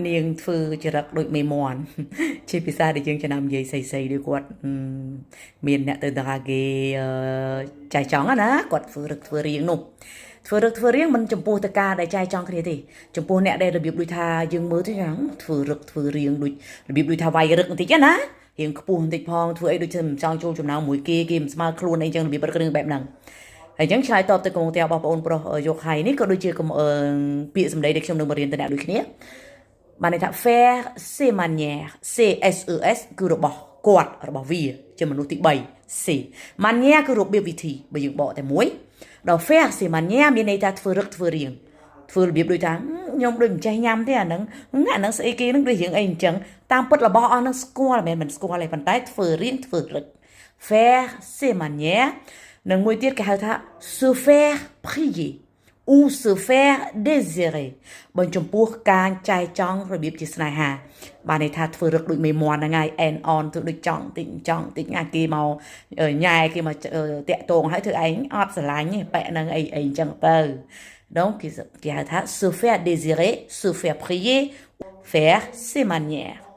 នាងធ្វើចរិតដូចមេមន់ជាភាសាដែលយើងចំណាំនិយាយស្អីៗដូចគាត់មានអ្នកទៅតាគេចែកចង់ណាគាត់ធ្វើរឹកធ្វើរៀងនោះធ្វើរឹកធ្វើរៀងមិនចំពោះតការដែលចែកចង់គ្នាទេចំពោះអ្នកដែលរបៀបដូចថាយើងមើលទៅយ៉ាងធ្វើរឹកធ្វើរៀងដូចរបៀបដូចថាវាយរឹកបន្តិចណារៀងខ្ពស់បន្តិចផងធ្វើអីដូចជាមិនចង់ចូលចំណោមមួយគេមិនស្មើខ្លួនអីចឹងរបៀបរឹករឿងបែបហ្នឹងហើយចឹងឆ្លើយតបទៅកំងតែរបស់បងប្រុសយកហៃនេះក៏ដូចជាពាក្យសម្ដីដែលខ្ញុំនឹងបរៀនទៅអ្នកដូចគ្នាបានន័យថា faire ses manières CSES គឺរបស់គាត់របស់វាជាមនុស្សទី3 C manière គឺរបៀបវិធីបើយើងបកតែមួយដល់ faire ses manières មានន័យថាធ្វើរឹកធ្វើរៀងធ្វើរបៀបដូចថាខ្ញុំដូចមិនចេះញ៉ាំទេអាហ្នឹងស្អីគេហ្នឹងដូចរឿងអីអញ្ចឹងតាមពិតរបស់អស់ហ្នឹងស្គាល់មិនស្គាល់ទេប៉ុន្តែធ្វើរៀងធ្វើរឹក faire ses manières នឹងមួយទៀតគេហៅថា se faire prier ou se faire désirer បើចំពោះការចែកចង់របៀបជាស្នេហាបានន័យថាធ្វើរឹកដូចមេមន់ហ្នឹងហើយ end on ធ្វើដូចចង់តិចណាគេមកញ៉ែគេមកតាក់ទងហើយធ្វើឯងអត់ស្រឡាញ់ទេបែកហ្នឹងអីអញ្ចឹងទៅ donc គេហៅថា se faire désirer se faire prier faire ses manières